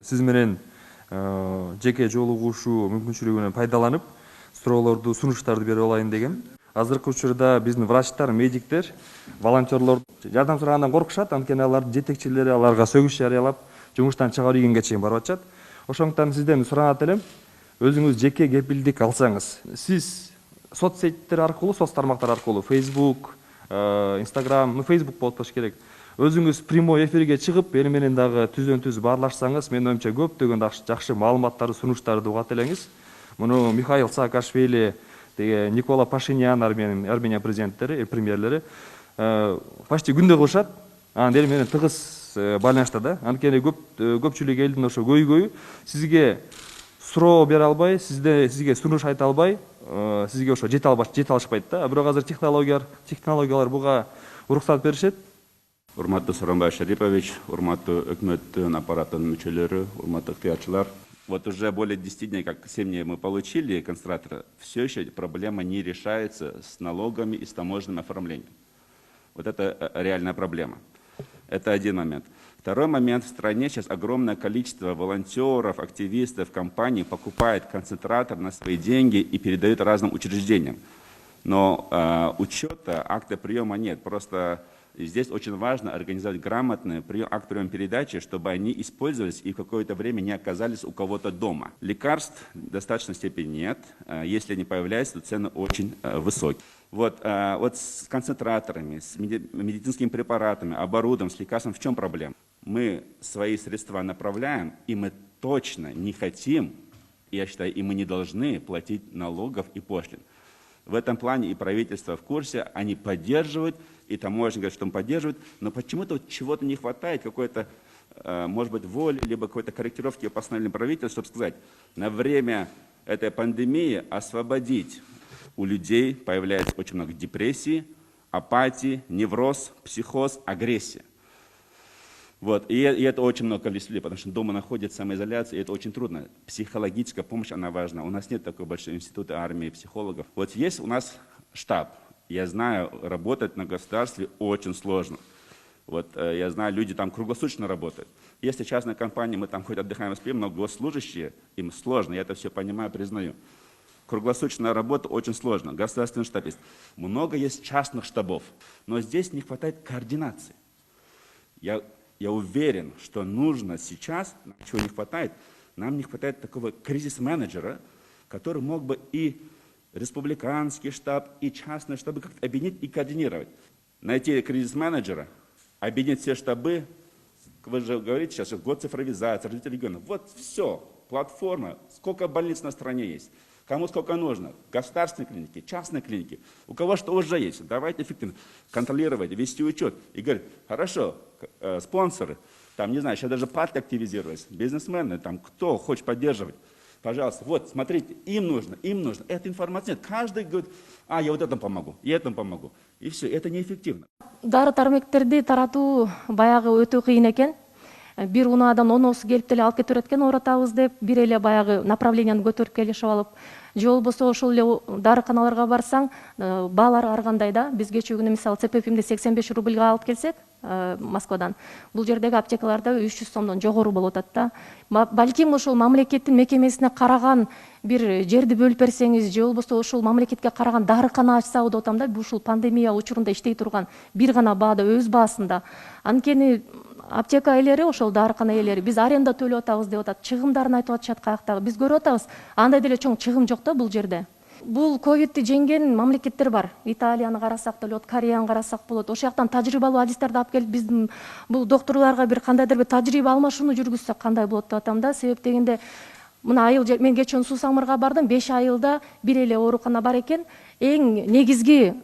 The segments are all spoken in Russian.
Сиз менен жеке жолугушуу мүмкүнчүлүгүнөн пайдаланып, суроолорду, сунуштарды берип алайын дегем. Азыркы учурда биздин врачтар, медиктер, волонтерлор жардам сурагандан коркушат, анткени алардын жетекчилери аларга сөгүш жарыялап, жумуштан чыгарып ийгенге чейин барып атышат. Ошондуктан сизден суранат элем, өзүңүз жеке кепилдик алсаңыз, сиз соцсеттер аркылуу, соц тармактар аркылуу, Facebook, Instagram, Facebook болуп болуш керек. Өзүңүз прямой эфирге чыгып, эл менен дагы түздөн-түз баарлашсаңыз, менин оюмча көптөгөн жакшы маалыматтарды, сунуштарды угат элеңиз. Муну Михаил Саакашвили, Никола Пашинян, Армения президенттери, премьерлери почти күндө кылышат. Эл менен тыгыз байланышта да. Анткени көпчүлүк элдин ошо көйгөйү сизге суроо бере албай, сизге сунуш айта албай, сизге ошо жете алышпайт да. Бирок азыр технологиялар буга уруксат беришет. Урматтуу Сооронбай Шарипович, урматтуу өкмөттүн аппараттын мүчөлөрү, урматтуу ыктыярчылар. Вот уже более 10 дней, как 7 дней мы получили концентратор, все еще проблема не решается с налогами и с таможенным оформлением. Вот это реальная проблема. Это один момент. Второй момент. В стране сейчас огромное количество волонтеров, активистов, компаний покупает концентратор на свои деньги и передают разным учреждениям. Но учета, акта приема нет. Просто здесь очень важно организовать грамотный акт приема передачи, чтобы они использовались и в какое-то время не оказались у кого-то дома. Лекарств в достаточной степени нет. Если они появляются, то цены очень высокие. Вот с концентраторами, с медицинскими препаратами, оборудованием, с лекарством в чем проблема? Мы свои средства направляем, и мы точно не хотим, я считаю, и мы не должны платить налогов и пошлин. В этом плане и правительство в курсе, они поддерживают, и таможня говорит, что он поддерживает, но почему-то чего-то не хватает, какой-то, может быть, воли, либо какой-то корректировки постановления правительства, чтобы сказать, на время этой пандемии освободить. У людей появляется очень много депрессии, апатии, невроз, психоз, агрессия. Вот. И это очень много количества людей, потому что дома находится самоизоляция, и это очень трудно. Психологическая помощь, она важна. У нас нет такой большой института армии психологов. Вот есть у нас штаб. Я знаю, работать на государстве очень сложно. Вот, я знаю, люди там круглосуточно работают. Если частная компания, мы там хоть отдыхаем и спим, но госслужащие, им сложно, я это все понимаю, признаю. Круглосуточная работа очень сложно. Государственный штаб есть. Много есть частных штабов, но здесь не хватает координации. Я уверен, что нужно сейчас, чего не хватает, нам не хватает такого кризис-менеджера, который мог бы и республиканский штаб, и частный штабы как-то объединить и координировать. Найти кризис-менеджера, объединить все штабы, вы же говорите сейчас, год цифровизации, развитие регионов. Вот все, платформа, сколько больниц на стране есть. Кому сколько нужно? Государственные клиники, частные клиники. У кого что уже есть. Давайте эффективно контролировать, вести учет. И говорить, хорошо, спонсоры, там, не знаю, сейчас даже партии активизировались, бизнесмены, там, кто хочет поддерживать. Пожалуйста, вот, смотрите, им нужно. Эта информация нет. Каждый говорит, я вот этому помогу, я этому помогу. И все, это неэффективно. Дары тармектерди таратуу баягы өтө кыйын экен. Бир унаадан оноосу келип деле алып кетип экен оратабыз деп, бир эле баягы направленияны көтөрүп келишип алып, же болбосо ошол эле дарыканаларга барсаң, баалар ар кандай да. Биз кечээ күнү мисалы ЦПФимди 85 рубльга алып келсек, Москвадан, бул жердеги аптекаларда 300 сомдон жогору болуп атат да. Балким ошол мамлекеттин мекемесине караган бир жерди бөлүп берсеңиз, же болбосо ошол мамлекетке караган дарыкана ачсабы деп атам да. Ушул пандемия учурунда иштей турган бир гана баада, өз баасында. Анткени аптека ээлери, ошол дарыкана ээлери биз аренда төлөп атабыз деп атат, чыгымдарын айтып атышат каяктагы. Биз көрүп атабыз, андай деле чоң чыгым жок да бул жерде. Бул ковидти жеңген мамлекеттер бар. Италияны карасак да болот, Кореяны карасак болот. Ошол жактан тажрыйбалуу адистерди алып келип биздин бул докторлорго бир кандайдыр бир тажрыйба алмашууну жүргүзсөк кандай болот деп атам да. Себеп дегенде мына айыл мен кечээ Суусамырга бардым, 5 айылда бир эле оорукана бар экен. Эң негизги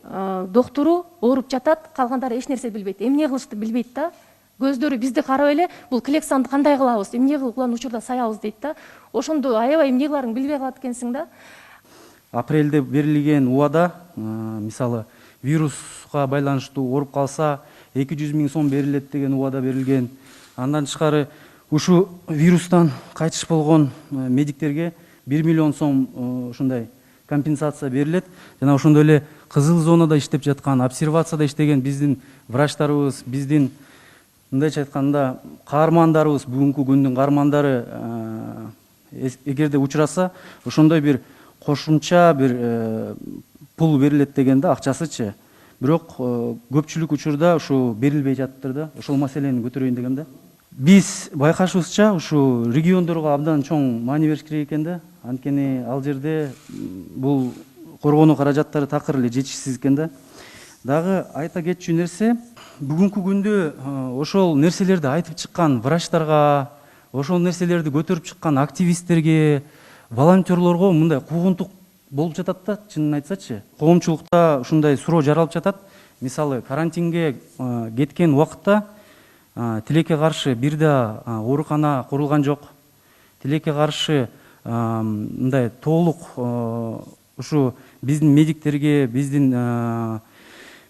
доктору ооруп жатат, калгандары эч нерсе билбейт. Эмне кылышты билбейт да. Көздөрү бизди карап эле, бул Клександы кандай кылабыз, эмне кылып улан учурда саябыз дейт да. Ошондо аябай эмне кыларын билбей калат экенсиң да. Апрелде берилген убада, мисалы, вируска байланыштуу ооруп калса 200 000 сом берилет деген убада берилген. Андан тышкары ушу вирустан кайтыш болгон медиктерге 1 миллион сом ушундай компенсация берилет. Жана ошондой эле кызыл зонада иштеп жаткан, обсервацияда иштеген биздин врачтарыбыз, биздин мындайча айтканда каармандарыбыз, бүгүнкү күндүн каармандары эгерде учураса, ошондой бир кошумча бир пул берилет дегенде, акчасычы. Бирок көпчүлүк учурда ушу берилбей жатыптыр да. Ошол маселени көтөрөйүн дегем да. Биз байкашыбызча ушу региондорго абдан чоң маани бериш керек экен да. Анткени ал жерде бул коргонуу каражаттары такыр эле жетишсиз экен да. Дагы айта кетчү нерсе, бүгүнкү күндө ошол нерселерди айтып чыккан врачтарга, ошол нерселерди көтөрүп чыккан активисттерге, волонтерлорго мындай куугунтук болуп жатат да, чынын айтсачы. Коомчулукта ушундай суроо жаралып жатат. Мисалы, карантинге кеткен убакытта тилекке каршы бир да оорукана курулган жок. Тилекке каршы мындай толук ушу биздин медиктерге, биздин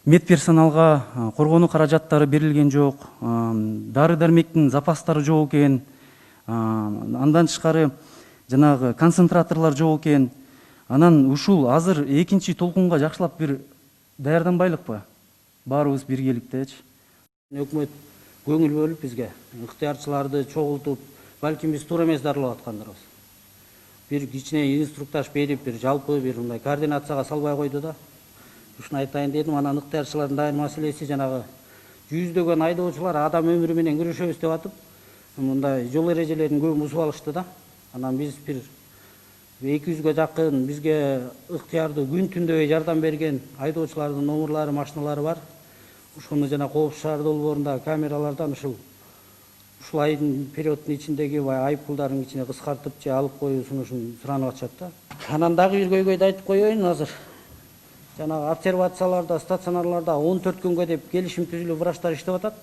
медперсоналга коргонуу каражаттары берилген жок. Дары дармектин запастары жок экен. Андан тышкары жанагы концентраторлор жок экен. Анан ушул азыр экинчи толкунга жакшылап бир даярданбайлыкпы? Баарыбыз биргеликтечи. Өкмөт көңүл бөлүп бизге ыктыярчыларды чогултуп, балким биз туура эмес дарылап аткандарбыз. Бир кичине инструктаж берип, бир жалпы бир мындай координацияга салбай койду да. Ушуну айтайын дедим. Анан ыктыярчылардын дайыр маселеси жанагы жүздөгөн айдоочулар адам өмүрү менен күрөшөбүз деп атып, мындай жол эрежелерин көбүн бузуп алышты да. Анан биз бир 200ге жакын бизге ыктыярдуу күн түндөй жардам берген айдоочулардын номерлары, машиналары бар. Ушуну жана Коопсуз шаар долбоорунда камералардан ушул айдын периоддун ичиндеги айыппулдардын ичине кыскартып же алып коюусун суранып атышат да. Анан дагы бир көйгөйдү айтып коеюн. Азыр жанагы обсервацияларда, стационарларда 14 күнгө деп келишим түзүлүп врачтар иштеп атат,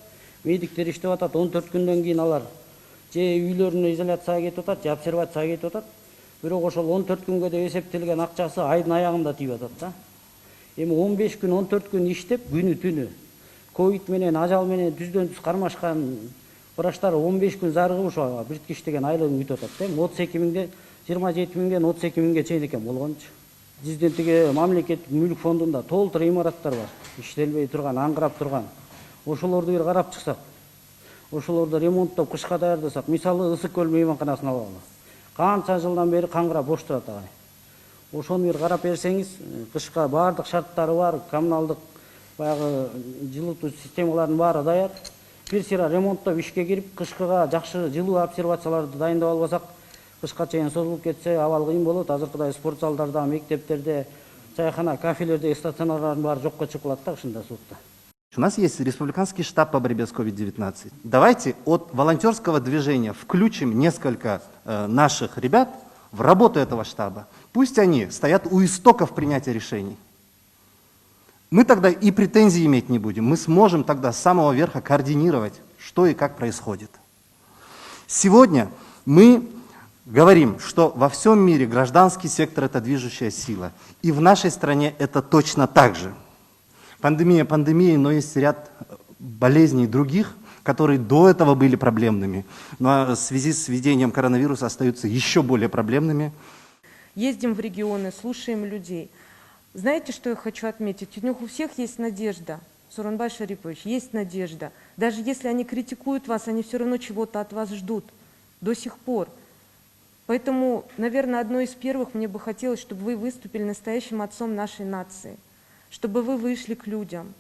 медиктер иштеп атат. 14 күндөн кийин алар же үйлөрүнө изоляцияга кетип атат, же обсервацияга кетип атат. Бирок ошол 14 күнгө деп эсептелген акчасы айдын аягында тийип атат да. Эми 15 күн, 14 күн иштеп, күнү түнү ковид менен, ажал менен түздөн түз кармашкан врачтар 15 күн зарыгып ошо биртки иштеген айлыгын күтүп атат да. 32 миңден 27 миңден 32 миңге чейин экен болгончу. Биздин тиги мамлекеттик мүлк фондунда толтур имараттар бар, иштелбей турган, аңгырап турган. Ошолорду бир карап чыксак, ошолорду ремонттоп кышка даярдасак, мисалы Ысык көл мейманканасын алалы. Канча жылдан бери каңгырап бош турат агай. Ошону бир карап берсеңиз, кышка баардык шарттары бар, коммуналдык баягы жылытуу системаларынын баары даяр. Бир сыйра ремонттоп ишке кирип, кышкыга жакшы жылуу обсервацияларды дайындап албасак, кышка чейин созулуп кетсе абал кыйын болот. Азыркыдай спорт залдарда, мектептерде, чайхана, кафелерде стационарлардын баары жокко чыгып калат да ушундай суукта. У нас есть республиканский штаб по борьбе с COVID-19. Давайте от волонтерского движения включим несколько наших ребят в работу этого штаба. Пусть они стоят у истоков принятия решений. Мы тогда и претензий иметь не будем. Мы сможем тогда с самого верха координировать, что и как происходит. Сегодня мы говорим, что во всем мире гражданский сектор – это движущая сила. И в нашей стране это точно так же. Пандемия пандемией, но есть ряд болезней других, которые до этого были проблемными, но в связи с введением коронавируса остаются еще более проблемными. Ездим в регионы, слушаем людей. Знаете, что я хочу отметить? У них у всех есть надежда. Сооронбай Шарипович, есть надежда. Даже если они критикуют вас, они все равно чего-то от вас ждут до сих пор. Поэтому, наверное, одно из первых мне бы хотелось, чтобы вы выступили настоящим отцом нашей нации, чтобы вы вышли к людям.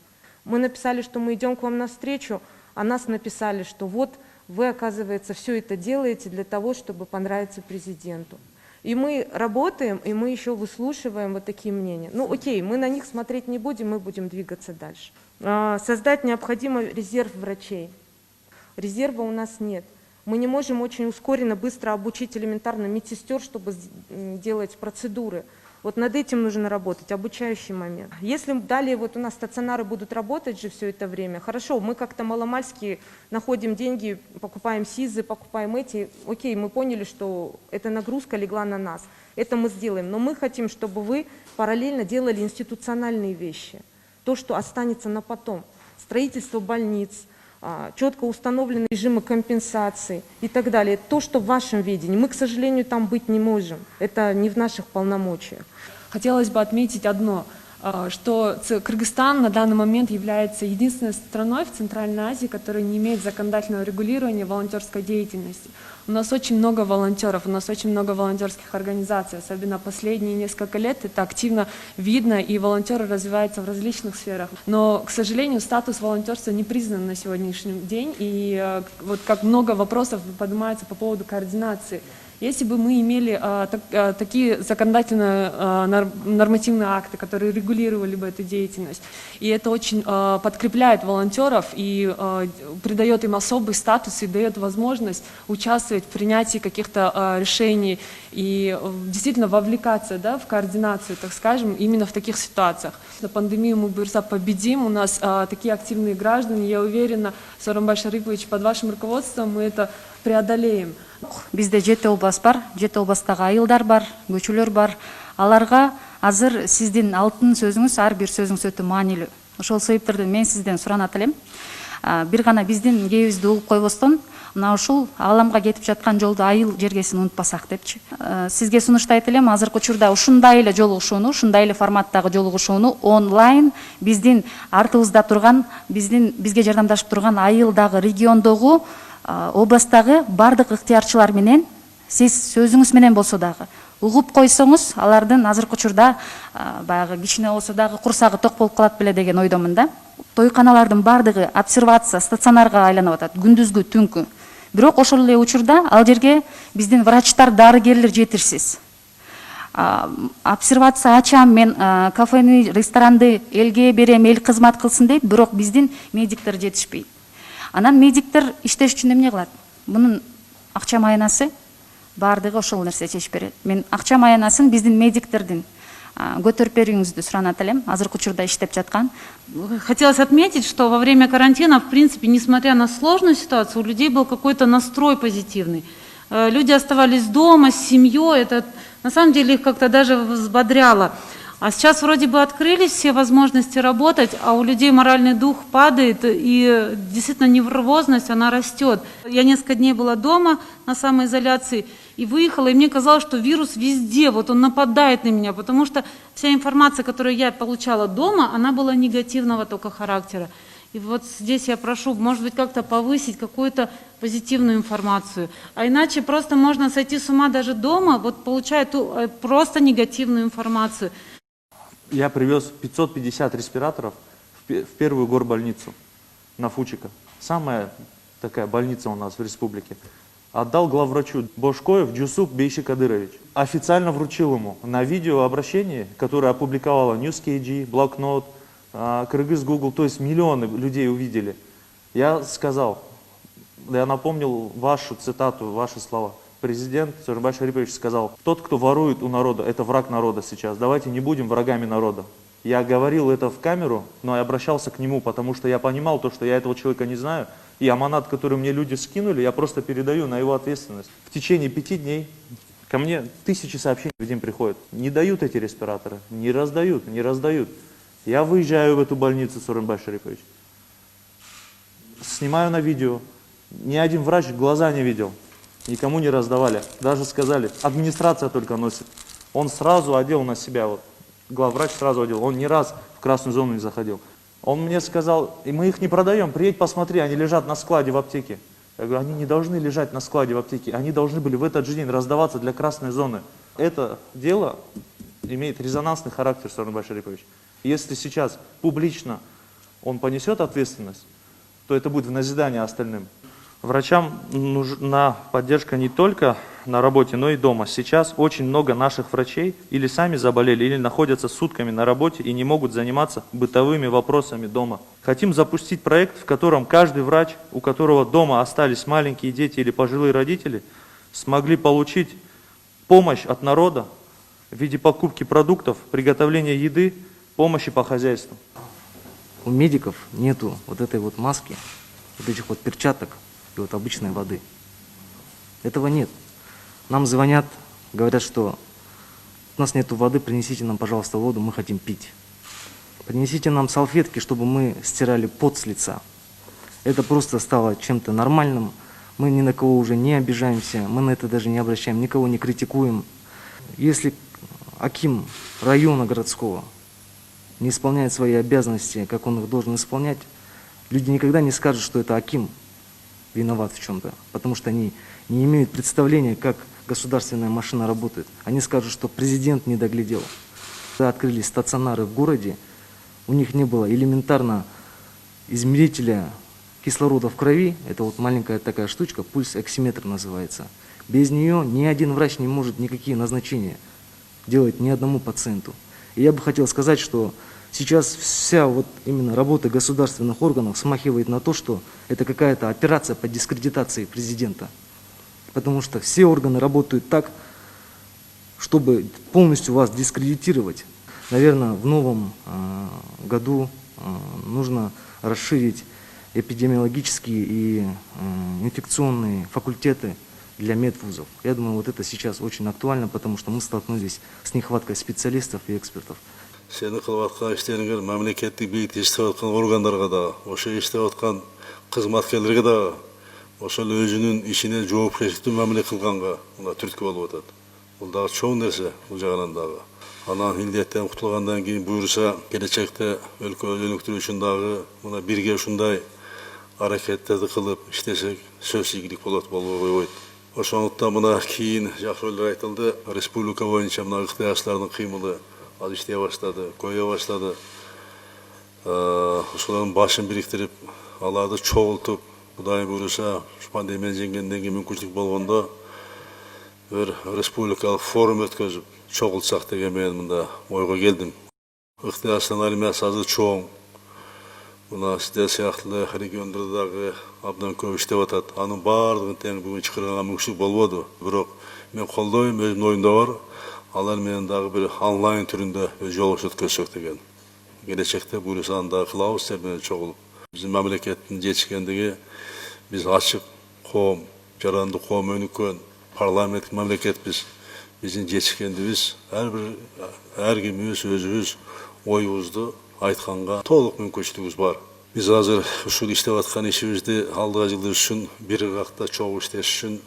Мы написали, что мы идем к вам навстречу, а нас написали, что вот вы, оказывается, все это делаете для того, чтобы понравиться президенту. И мы работаем, и мы еще выслушиваем вот такие мнения. Ну окей, мы на них смотреть не будем, мы будем двигаться дальше. Создать необходимый резерв врачей. Резерва у нас нет. Мы не можем очень ускоренно, быстро обучить элементарно медсестер, чтобы делать процедуры. Вот над этим нужно работать, обучающий момент. Если далее вот у нас стационары будут работать же все это время, хорошо, мы как-то маломальски находим деньги, покупаем СИЗы, покупаем эти, окей, мы поняли, что эта нагрузка легла на нас, это мы сделаем, но мы хотим, чтобы вы параллельно делали институциональные вещи, то, что останется на потом, строительство больниц, четко установленные режимы компенсации и так далее. То, что в вашем видении. Мы, к сожалению, там быть не можем. Это не в наших полномочиях. Хотелось бы отметить одно. что Кыргызстан на данный момент является единственной страной в Центральной Азии, которая не имеет законодательного регулирования волонтерской деятельности. У нас очень много волонтеров, у нас очень много волонтерских организаций, особенно последние несколько лет это активно видно, и волонтеры развиваются в различных сферах. Но, к сожалению, статус волонтерства не признан на сегодняшний день, и вот как много вопросов поднимается по поводу координации. Если бы мы имели такие законодательные нормативные акты, которые регулировали бы эту деятельность, и это очень подкрепляет волонтеров и придает им особый статус и дает возможность участвовать в принятии каких-то решений и действительно вовлекаться, да, в координацию, так скажем, именно в таких ситуациях. На пандемию мы быстро победим, у нас такие активные граждане, я уверена, Сооронбай Шарипович, под вашим руководством мы это преодолеем. Бизде 7 область бар, 7 областагы айылдар бар, көчөлөр бар. Аларга азыр сиздин алтын сөзүңүз, ар бир сөзүңүз өтө маанилүү. Ошол себептерден мен сизден суранат элем. Бир гана биздин кээбизди угуп койбостон, мына ушул ааламга кетип жаткан жолду айыл жергесин унутпасак депчи. Сизге сунуштайт элем, азыркы учурда ушундай эле жолугушууну, ушундай эле форматтагы жолугушууну онлайн биздин артыбызда турган, бизге жардамдашып турган айылдагы, региондогу, областтагы бардык ыктыярчылар менен сиз сөзүңүз менен болсо дагы угуп койсоңуз, алардын азыркы учурда баягы кичине болсо дагы курсагы ток болуп калат беле деген ойдомун да. Тойканалардын бардыгы обсервация, стационарга айланып атат, күндүзгү, түнкү. Бирок ошол эле учурда ал жерге биздин врачтар, дарыгерлер жетирсиз. Обсервация ачам, мен кафени, ресторанды элге берем, эл кызмат кылсын дейт, бирок биздин медиктер жетишпейт. Анан медиктер иштеш үчүн эмне кылат? Мунун акча маянасы бардыгы ошол нерсе чечип берет. Мен акча маянасын биздин медиктердин көтөрүп берүүңүздү суранат элем, азыркы учурда иштеп жаткан. Хотелось отметить, что во время карантина, в принципе, несмотря на сложную ситуацию, у людей был какой-то настрой позитивный. Люди оставались дома с семьей, это на самом деле их как-то даже взбодряло. А сейчас вроде бы открылись все возможности работать, а у людей моральный дух падает, и действительно нервозность, она растет. Я несколько дней была дома на самоизоляции и выехала, и мне казалось, что вирус везде, вот он нападает на меня, потому что вся информация, которую я получала дома, она была негативного только характера. И вот здесь я прошу, может быть, как-то повысить какую-то позитивную информацию. А иначе просто можно сойти с ума даже дома, вот получая просто негативную информацию. Я привез 550 респираторов в первую горбольницу на Фучика. Самая такая больница у нас в республике. Отдал главврачу Бошкоев Джусуп Бейшикадырович. Официально вручил ему на видеообращении, которое опубликовала NewsKG, Блокнот, Кыргыз Google, то есть миллионы людей увидели. Я сказал, я напомнил вашу цитату, ваши слова. Президент Сооронбай Шарипович сказал: тот, кто ворует у народа, это враг народа сейчас. Давайте не будем врагами народа. Я говорил это в камеру, но я обращался к нему, потому что я понимал то, что я этого человека не знаю. И аманат, который мне люди скинули, я просто передаю на его ответственность. В течение 5 дней ко мне тысячи сообщений в день приходят. Не дают эти респираторы, не раздают, не раздают. Я выезжаю в эту больницу, Сооронбай Шарипович. Снимаю на видео. Ни один врач глаза не видел. Никому не раздавали. Даже сказали, администрация только носит. Он сразу одел на себя, вот, главврач сразу одел. Он ни раз в красную зону не заходил. Он мне сказал, и мы их не продаем, приедь посмотри, они лежат на складе в аптеке. Я говорю, они не должны лежать на складе в аптеке, они должны были в этот же день раздаваться для красной зоны. Это дело имеет резонансный характер, Сооронбай Шарипович. Если сейчас публично он понесет ответственность, то это будет в назидание остальным. Врачам нужна поддержка не только на работе, но и дома. Сейчас очень много наших врачей или сами заболели, или находятся сутками на работе и не могут заниматься бытовыми вопросами дома. Хотим запустить проект, в котором каждый врач, у которого дома остались маленькие дети или пожилые родители, смогли получить помощь от народа в виде покупки продуктов, приготовления еды, помощи по хозяйству. У медиков нету вот этой вот маски, вот этих вот перчаток и вот обычной воды. Этого нет. Нам звонят, говорят, что у нас нету воды, принесите нам, пожалуйста, воду, мы хотим пить. Принесите нам салфетки, чтобы мы стирали пот с лица. Это просто стало чем-то нормальным. Мы ни на кого уже не обижаемся, мы на это даже не обращаем, никого не критикуем. Если аким района городского не исполняет свои обязанности, как он их должен исполнять, люди никогда не скажут, что это аким виноват в чем-то, потому что они не имеют представления, как государственная машина работает. Они скажут, что президент не доглядел. Когда открылись стационары в городе, у них не было элементарно измерителя кислорода в крови. Это вот маленькая такая штучка, пульс-оксиметр называется. Без нее ни один врач не может никакие назначения делать ни одному пациенту. И я бы хотел сказать, что сейчас вся вот именно работа государственных органов смахивает на то, что это какая-то операция по дискредитации президента. Потому что все органы работают так, чтобы полностью вас дискредитировать. Наверное, в новом году нужно расширить эпидемиологические и инфекционные факультеты для медвузов. Я думаю, вот это сейчас очень актуально, потому что мы столкнулись с нехваткой специалистов и экспертов. Сені қылып атқан іштеріңер мемлекеттік билікте істеп атқан органдарға да, ошо істеп атқан қызматкерлерге да, ошол өзүнүн ишине жоопкерчиликтүү мамиле кылганга мына түрткү болуп атат. Бул дагы чоң нерсе, бул жагынан дагы. Анан илдеттен кутулгандан кийин буюрса, келечекте өлкөнү өнүктүрүү үчүн дагы мына бирге ушундай аракеттерди кылып иштесек сөзсүз ийгилик болот, болбой койбойт. Ошондуктан мына кийин жакшы ойлор айтылды. Республика боюнча мына ыктыярчылардын кыймылы аз иштей баштады, көбөйө баштады. Ошолордун башын бириктирип, аларды чогултуп, Кудай буюрса, пандемия жеңгенден кийин мүмкүнчүлүк болгондо бир республикалык форум өткөзүп, чогултсак деген мен мында ойго келдим. Ыктыярчылардын армиясы азыр чоң. Мына сиздер сыяктуу региондордо дагы абдан көп иштеп атат. Анын баардыгын тең бүгүн чакырганга мүмкүнчүлүк болбоду. Бирок мен колдойм, өзүмдүн оюмда бар. Алар менен дагы бир онлайн түрүндө жолугуш өткөзсөк деген. Келечекте буюрса аны дагы кылабыз силер менен чогулуп. Биздин мамлекеттин жетишкендиги биз ачык коом, жарандуу коом өнүккөн парламенттик мамлекетпиз. Биздин жетишкендигибиз ар кимибиз өзүбүз оюбузду айтканга толук мүмкүнчүлүгүбүз бар. Биз азыр ушул иштеп аткан ишибизди алдыга жылдыр үчүн бир ыргакта чогуу иштеш үчүн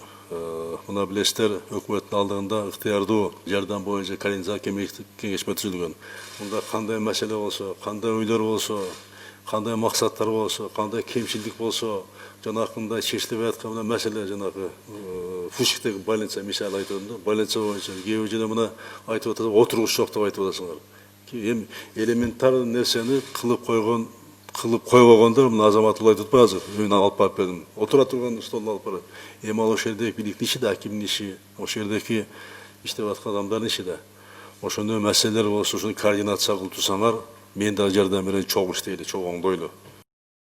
мына билесиздер, өкмөттүн алдыгында ыктыярдуу жардам боюнча координациялык кеңешме түзүлгөн. Мында кандай маселе болсо, кандай ойлор болсо, кандай максаттар болсо, кандай кемчилдик болсо, жанакындай чечилбей аткан мына маселе жанагы Фушиктеги больница мисалы айтып атам да, больница боюнча кээ бир жерде мына айтып атат, отургуч жок деп айтып атасыңар. Эми элементар нерсени кылып койбогондор мына азамат айтып атпайбы азыр, мен алып барып бердим. Отура турган столду алып барып. Эми ал ошол жердеги бийликтин иши да, акимдин иши, ошол жердеги иштеп аткан адамдардын иши да. Ошондой маселелер болсо, ушуну координация кылып турсаңар, мен да жардам берейин, чогуу иштейли, чогуу оңдойлу.